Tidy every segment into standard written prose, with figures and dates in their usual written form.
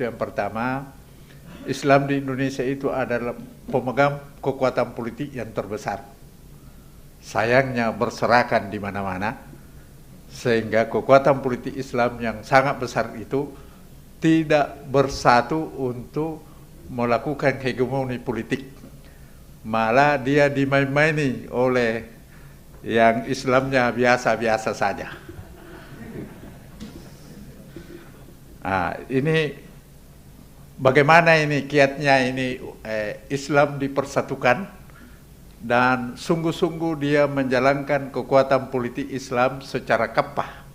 yang pertama, Islam di Indonesia itu adalah pemegang kekuatan politik yang terbesar. Sayangnya berserakan di mana-mana, sehingga kekuatan politik Islam yang sangat besar itu tidak bersatu untuk melakukan hegemoni politik. Malah dia dimain-maini oleh yang Islamnya biasa-biasa saja. Ini bagaimana ini kiatnya ini Islam dipersatukan dan sungguh-sungguh dia menjalankan kekuatan politik Islam secara kepah.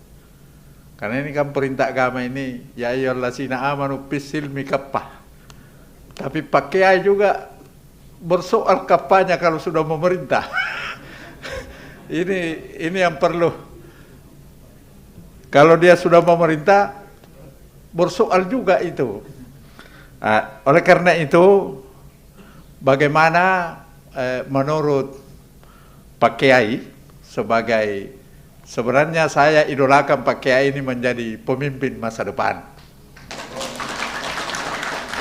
Karena ini kan perintah agama ini, ya ayyuhallazina amanu bisilmi kepah. Tapi Pak Kiai juga bersoal kepahnya kalau sudah memerintah. Ini yang perlu. Kalau dia sudah memerintah, bersoal juga itu. Oleh karena itu, bagaimana menurut Pak Kiai sebenarnya saya idolakan Pak Kiai ini menjadi pemimpin masa depan.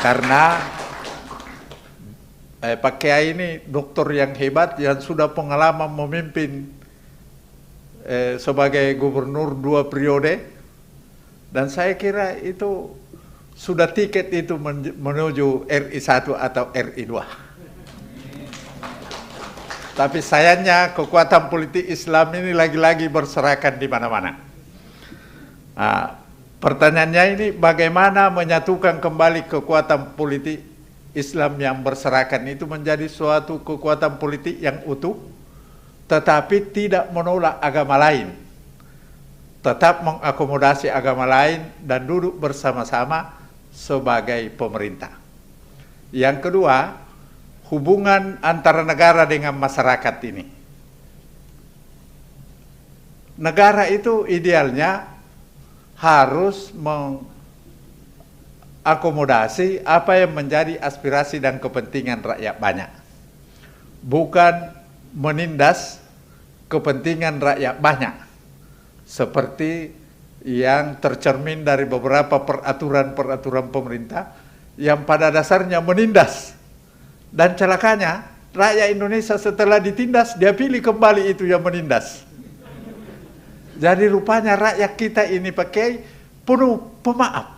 Karena Pak Kiai ini doktor yang hebat yang sudah pengalaman memimpin sebagai gubernur 2 periode. Dan saya kira itu sudah tiket itu menuju RI 1 atau RI 2. Tapi sayangnya kekuatan politik Islam ini lagi-lagi berserakan di mana-mana. Pertanyaannya ini bagaimana menyatukan kembali kekuatan politik Islam yang berserakan itu menjadi suatu kekuatan politik yang utuh, tetapi tidak menolak agama lain. Tetap mengakomodasi agama lain dan duduk bersama-sama sebagai pemerintah. Yang kedua, hubungan antara negara dengan masyarakat ini. Negara itu idealnya harus mengakomodasi apa yang menjadi aspirasi dan kepentingan rakyat banyak. Bukan menindas kepentingan rakyat banyak. Seperti yang tercermin dari beberapa peraturan-peraturan pemerintah yang pada dasarnya menindas. Dan celakanya, rakyat Indonesia setelah ditindas, dia pilih kembali itu yang menindas. Jadi rupanya rakyat kita ini pakai penuh pemaaf.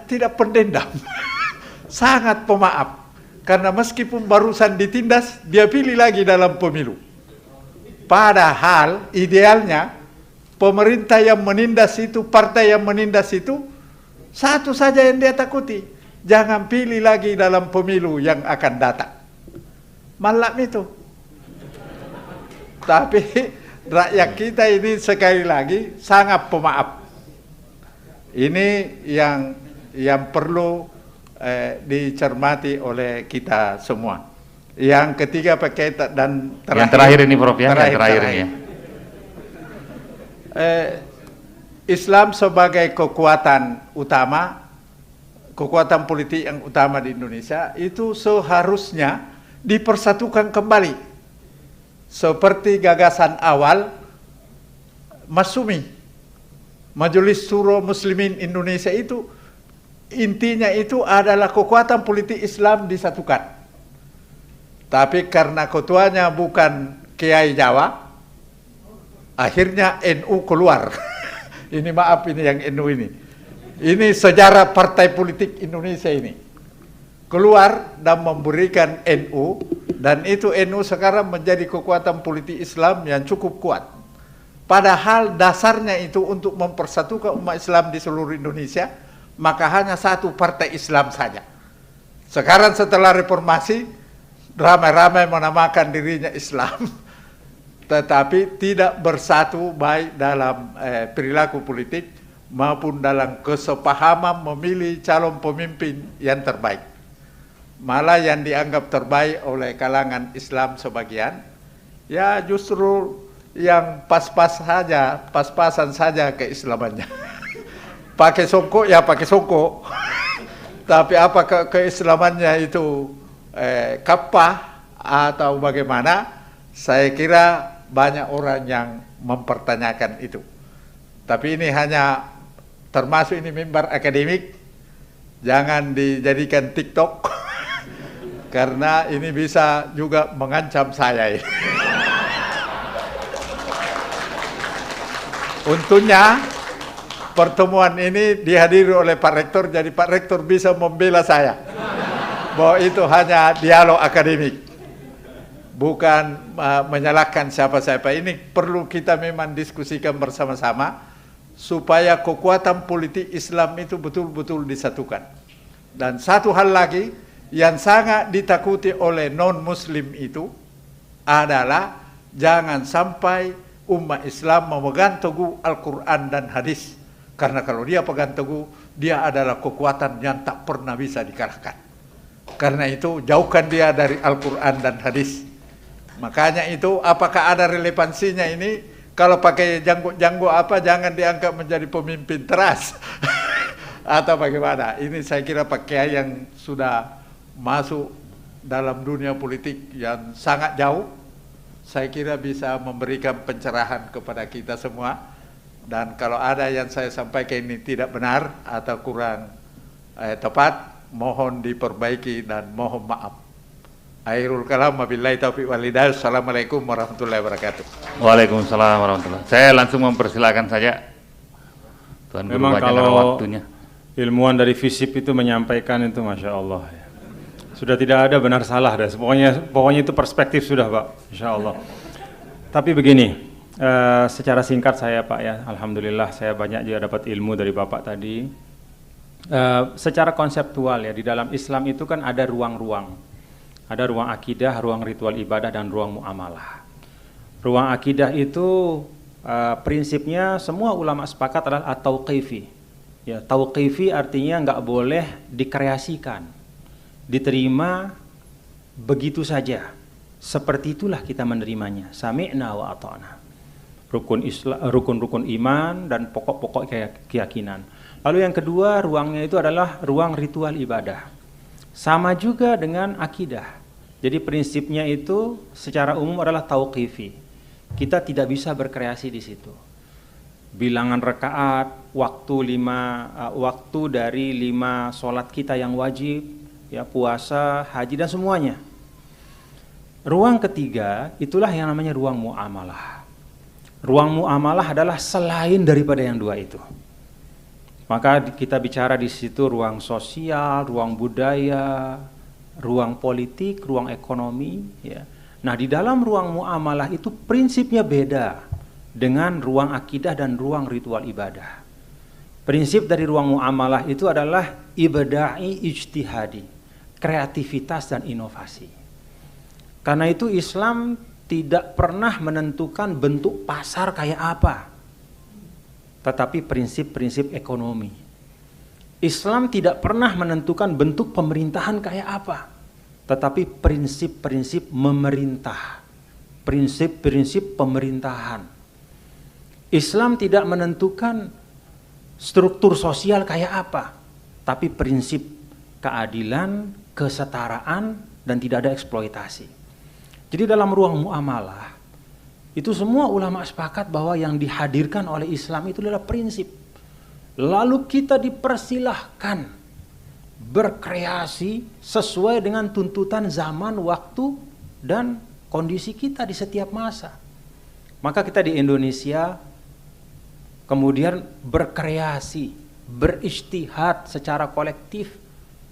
Tidak pendendam. Sangat pemaaf. Karena meskipun barusan ditindas, dia pilih lagi dalam pemilu. Padahal idealnya pemerintah yang menindas itu, partai yang menindas itu, satu saja yang dia takuti. Jangan pilih lagi dalam pemilu yang akan datang. Malam itu. Tapi rakyat kita ini sekali lagi sangat pemaaf. Ini yang perlu dicermati oleh kita semua. Yang ketiga pakai dan terakhir. Yang terakhir ini Prof ya, terakhir ini ya. Islam sebagai kekuatan utama, kekuatan politik yang utama di Indonesia itu seharusnya dipersatukan kembali. Seperti gagasan awal Masyumi, Majelis Syuro Muslimin Indonesia itu intinya itu adalah kekuatan politik Islam disatukan. Tapi karena ketuanya bukan Kiai Jawa, akhirnya NU keluar. Ini maaf ini yang NU ini. Ini sejarah partai politik Indonesia ini. Keluar dan memberikan NU, dan itu NU sekarang menjadi kekuatan politik Islam yang cukup kuat. Padahal dasarnya itu untuk mempersatukan umat Islam di seluruh Indonesia, maka hanya satu partai Islam saja. Sekarang setelah reformasi, ramai-ramai menamakan dirinya Islam, tetapi tidak bersatu baik dalam perilaku politik maupun dalam kesepahaman memilih calon pemimpin yang terbaik. Malah yang dianggap terbaik oleh kalangan Islam sebagian, ya justru yang pas-pasan saja keislamannya. Pakai songkok ya pakai songkok, tapi apa keislamannya itu kapah atau bagaimana, saya kira banyak orang yang mempertanyakan itu. Tapi ini hanya termasuk ini mimbar akademik, jangan dijadikan TikTok karena ini bisa juga mengancam saya. Untungnya pertemuan ini dihadiri oleh Pak Rektor, jadi Pak Rektor bisa membela saya bahwa itu hanya dialog akademik, bukan menyalahkan siapa-siapa. Ini perlu kita memang diskusikan bersama-sama supaya kekuatan politik Islam itu betul-betul disatukan. Dan satu hal lagi yang sangat ditakuti oleh non-muslim itu adalah jangan sampai umat Islam memegang teguh Al-Quran dan hadis. Karena kalau dia pegang teguh, dia adalah kekuatan yang tak pernah bisa dikalahkan. Karena itu jauhkan dia dari Al-Quran dan hadis. Makanya itu apakah ada relevansinya ini? Kalau pakai janggut-janggut apa, jangan dianggap menjadi pemimpin teras. Atau bagaimana? Ini saya kira Pak Kiai yang sudah masuk dalam dunia politik yang sangat jauh, saya kira bisa memberikan pencerahan kepada kita semua. Dan kalau ada yang saya sampaikan ini tidak benar atau kurang tepat, mohon diperbaiki dan mohon maaf. Akhirul kalam, wabillahi taufiq wal hidayah. Assalamualaikum warahmatullahi wabarakatuh. Waalaikumsalam warahmatullahi. Saya langsung mempersilakan saja. Tuan Guru Memang banyak kalau waktunya. Ilmuwan dari FISIP itu menyampaikan itu, Masya Allah. Sudah tidak ada benar salah, dah. Pokoknya itu perspektif sudah, Pak. Insya Allah. Tapi begini, secara singkat saya, Pak, ya, alhamdulillah saya banyak juga dapat ilmu dari Bapak tadi. Secara konseptual ya, di dalam Islam itu kan ada ruang-ruang. Ada ruang akidah, ruang ritual ibadah, dan ruang muamalah. Ruang akidah itu prinsipnya semua ulama sepakat adalah at-tauqifi. Ya, tauqifi artinya nggak boleh dikreasikan, diterima begitu saja. Seperti itulah kita menerimanya. Sami'na wa ata'na. Rukun-rukun iman dan pokok-pokok keyakinan. Lalu yang kedua, ruangnya itu adalah ruang ritual ibadah. Sama juga dengan akidah. Jadi prinsipnya itu secara umum adalah tauqifi. Kita tidak bisa berkreasi di situ. Bilangan rakaat, waktu dari 5 sholat kita yang wajib, ya, puasa, haji, dan semuanya. Ruang ketiga itulah yang namanya ruang muamalah. Ruang muamalah adalah selain daripada yang dua itu. Maka kita bicara di situ ruang sosial, ruang budaya, ruang politik, ruang ekonomi, ya. Nah, di dalam ruang muamalah itu prinsipnya beda dengan ruang akidah dan ruang ritual ibadah. Prinsip dari ruang muamalah itu adalah ibada'i ijtihadi, kreativitas dan inovasi. Karena itu Islam tidak pernah menentukan bentuk pasar kayak apa, tetapi prinsip-prinsip ekonomi. Islam tidak pernah menentukan bentuk pemerintahan kayak apa, tetapi prinsip-prinsip memerintah, prinsip-prinsip pemerintahan. Islam tidak menentukan struktur sosial kayak apa, tapi prinsip keadilan, kesetaraan, dan tidak ada eksploitasi. Jadi dalam ruang muamalah, itu semua ulama sepakat bahwa yang dihadirkan oleh Islam itu adalah prinsip. Lalu kita dipersilahkan berkreasi sesuai dengan tuntutan zaman, waktu, dan kondisi kita di setiap masa. Maka kita di Indonesia kemudian berkreasi, berijtihad secara kolektif,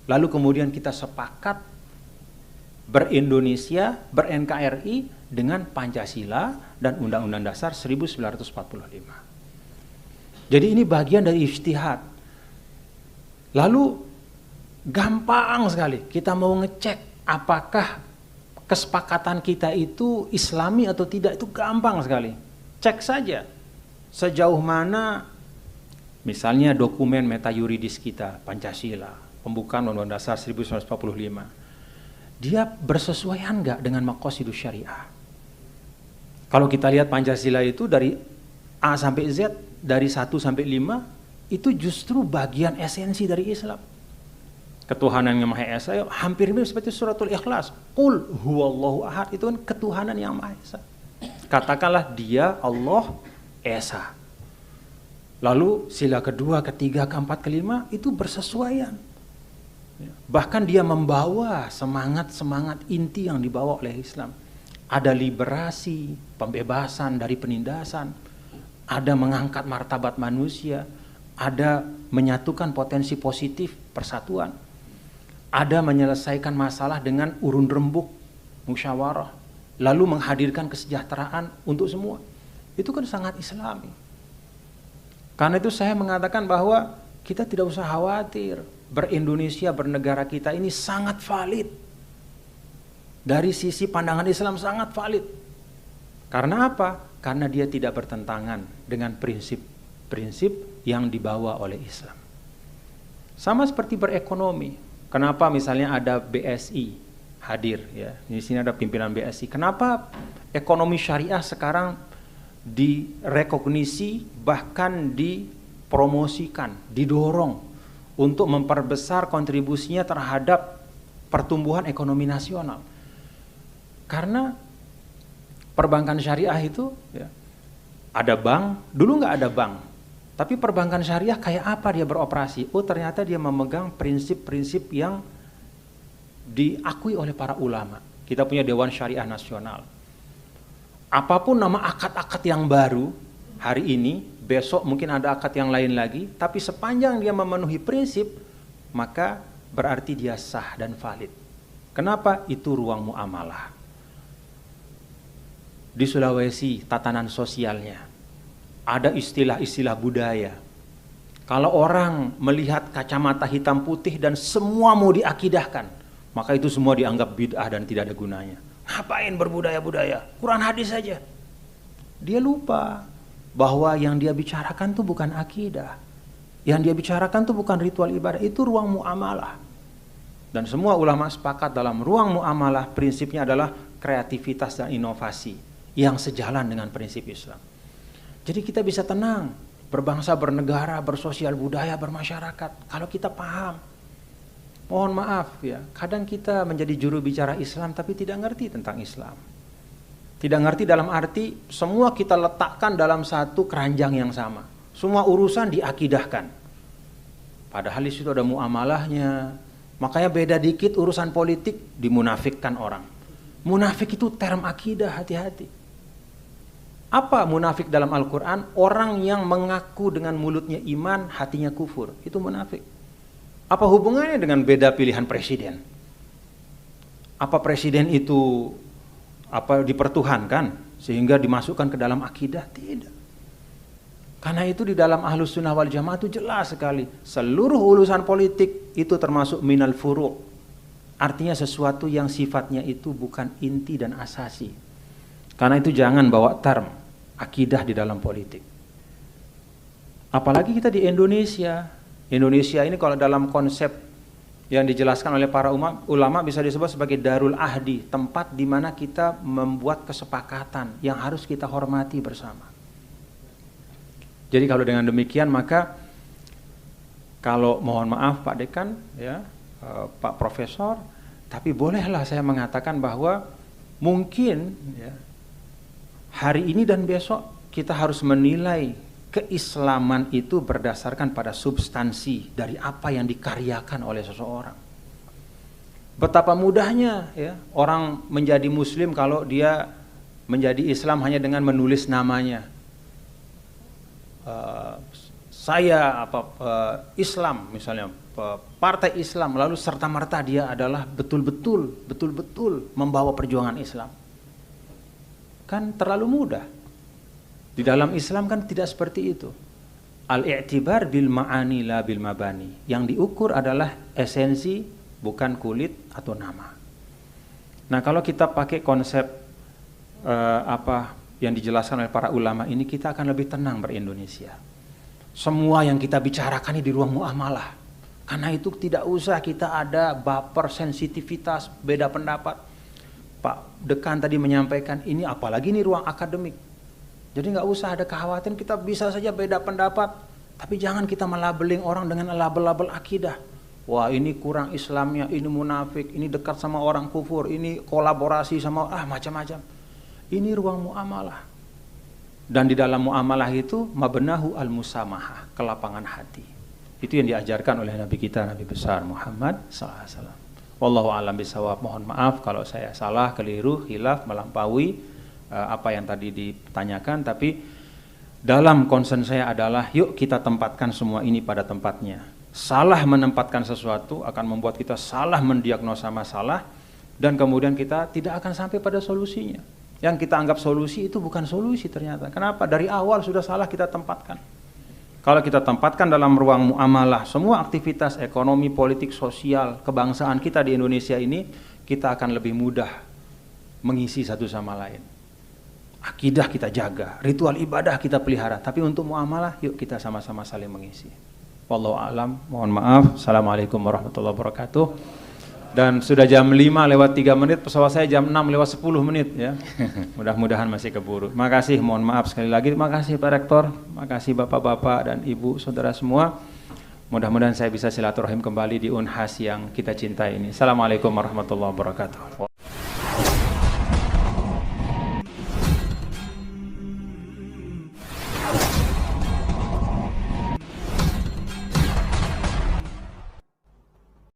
lalu kemudian kita sepakat ber-Indonesia, ber-NKRI dengan Pancasila dan Undang-Undang Dasar 1945. Jadi ini bagian dari ijtihad. Lalu gampang sekali kita mau ngecek apakah kesepakatan kita itu Islami atau tidak, itu gampang sekali. Cek saja sejauh mana misalnya dokumen meta yuridis kita, Pancasila, pembukaan Undang-Undang Dasar 1945. Dia bersesuaian enggak dengan maqasidus syariah? Kalau kita lihat Pancasila itu dari A sampai Z, dari 1 sampai 5, itu justru bagian esensi dari Islam. Ketuhanan yang Maha Esa, hampir mirip seperti suratul Ikhlas. Qul huwallahu ahad, itu kan ketuhanan yang Maha Esa. Katakanlah dia Allah Esa. Lalu sila kedua, ketiga, keempat, kelima itu bersesuaian. Bahkan dia membawa semangat-semangat inti yang dibawa oleh Islam. Ada liberasi, pembebasan dari penindasan, ada mengangkat martabat manusia, ada menyatukan potensi positif persatuan, ada menyelesaikan masalah dengan urun rembuk, musyawarah, lalu menghadirkan kesejahteraan untuk semua. Itu kan sangat Islami. Karena itu saya mengatakan bahwa kita tidak usah khawatir, berindonesia, bernegara kita ini sangat valid. Dari sisi pandangan Islam sangat valid. Karena apa? Karena dia tidak bertentangan dengan prinsip-prinsip yang dibawa oleh Islam. Sama seperti berekonomi. Kenapa misalnya ada BSI hadir ya. Di sini ada pimpinan BSI. Kenapa ekonomi syariah sekarang direkognisi, bahkan dipromosikan, didorong untuk memperbesar kontribusinya terhadap pertumbuhan ekonomi nasional? Karena perbankan syariah itu ya, ada bank, dulu nggak ada bank, tapi perbankan syariah kayak apa dia beroperasi? Oh, ternyata dia memegang prinsip-prinsip yang diakui oleh para ulama. Kita punya Dewan Syariah Nasional. Apapun nama akad-akad yang baru hari ini, besok mungkin ada akad yang lain lagi, tapi sepanjang dia memenuhi prinsip, maka berarti dia sah dan valid. Kenapa? Itu ruang muamalah. Di Sulawesi, tatanan sosialnya, ada istilah-istilah budaya. Kalau orang melihat kacamata hitam putih dan semua mau diakidahkan, maka itu semua dianggap bid'ah dan tidak ada gunanya. Ngapain berbudaya-budaya? Quran hadis saja. Dia lupa bahwa yang dia bicarakan itu bukan akidah. Yang dia bicarakan itu bukan ritual ibadah, itu ruang muamalah. Dan semua ulama sepakat dalam ruang muamalah prinsipnya adalah kreativitas dan inovasi yang sejalan dengan prinsip Islam. Jadi kita bisa tenang, berbangsa, bernegara, bersosial budaya, bermasyarakat kalau kita paham. Mohon maaf ya, kadang kita menjadi juru bicara Islam tapi tidak ngerti tentang Islam. Tidak ngerti dalam arti semua kita letakkan dalam satu keranjang yang sama. Semua urusan diakidahkan. Padahal di situ ada muamalahnya. Makanya beda dikit urusan politik dimunafikkan orang. Munafik itu term akidah, hati-hati. Apa munafik dalam Al-Quran? Orang yang mengaku dengan mulutnya iman, hatinya kufur. Itu munafik. Apa hubungannya dengan beda pilihan presiden? Apa presiden itu dipertuhankan sehingga dimasukkan ke dalam akidah? Tidak. Karena itu di dalam Ahlus Sunnah wal Jamaah itu jelas sekali. Seluruh urusan politik itu termasuk minal furu'. Artinya sesuatu yang sifatnya itu bukan inti dan asasi. Karena itu jangan bawa term akidah di dalam politik. Apalagi kita di Indonesia. Indonesia ini kalau dalam konsep yang dijelaskan oleh para ulama bisa disebut sebagai Darul Ahdi, tempat di mana kita membuat kesepakatan yang harus kita hormati bersama. Jadi kalau dengan demikian maka kalau mohon maaf Pak Dekan ya, Pak Profesor, tapi bolehlah saya mengatakan bahwa mungkin ya, hari ini dan besok kita harus menilai keislaman itu berdasarkan pada substansi dari apa yang dikaryakan oleh seseorang. Betapa mudahnya ya orang menjadi muslim kalau dia menjadi Islam hanya dengan menulis namanya. Islam misalnya, partai Islam, lalu serta-merta dia adalah betul-betul membawa perjuangan Islam. Kan terlalu mudah. Di dalam Islam kan tidak seperti itu. Al-i'tibar bil ma'ani la bil mabani. Yang diukur adalah esensi, bukan kulit atau nama. Nah, kalau kita pakai konsep apa yang dijelaskan oleh para ulama ini, kita akan lebih tenang berindonesia. Semua yang kita bicarakan ini di ruang muamalah. Karena itu tidak usah kita ada baper, sensitivitas, beda pendapat. Pak Dekan tadi menyampaikan ini, apalagi ini ruang akademik. Jadi nggak usah ada kekhawatiran, kita bisa saja beda pendapat, tapi jangan kita melabeling orang dengan label-label akidah. Wah, ini kurang Islamnya, ini munafik, ini dekat sama orang kufur, ini kolaborasi sama macam-macam. Ini ruang muamalah. Dan di dalam muamalah itu mabnahu al-musamahah, kelapangan hati. Itu yang diajarkan oleh Nabi kita, Nabi besar Muhammad SAW. Wallahu a'lam bishawab. Mohon maaf kalau saya salah, keliru, khilaf, melampaui apa yang tadi ditanyakan. Tapi dalam concern saya adalah yuk kita tempatkan semua ini pada tempatnya. Salah menempatkan sesuatu akan membuat kita salah mendiagnosa masalah, dan kemudian kita tidak akan sampai pada solusinya. Yang kita anggap solusi itu bukan solusi ternyata. Kenapa? Dari awal sudah salah kita tempatkan. Kalau kita tempatkan dalam ruang muamalah, semua aktivitas ekonomi, politik, sosial, kebangsaan kita di Indonesia ini, kita akan lebih mudah mengisi satu sama lain. Akidah kita jaga, ritual ibadah kita pelihara, tapi untuk muamalah, yuk kita sama-sama saling mengisi. Wallahu a'lam, mohon maaf. Assalamualaikum warahmatullahi wabarakatuh. Dan sudah jam 5:03, pesawat saya jam 6:10 ya. Mudah-mudahan masih keburu. Makasih, mohon maaf sekali lagi. Makasih Pak Rektor, makasih Bapak-bapak dan Ibu, saudara semua. Mudah-mudahan saya bisa silaturahim kembali di Unhas yang kita cintai ini. Assalamualaikum warahmatullahi wabarakatuh.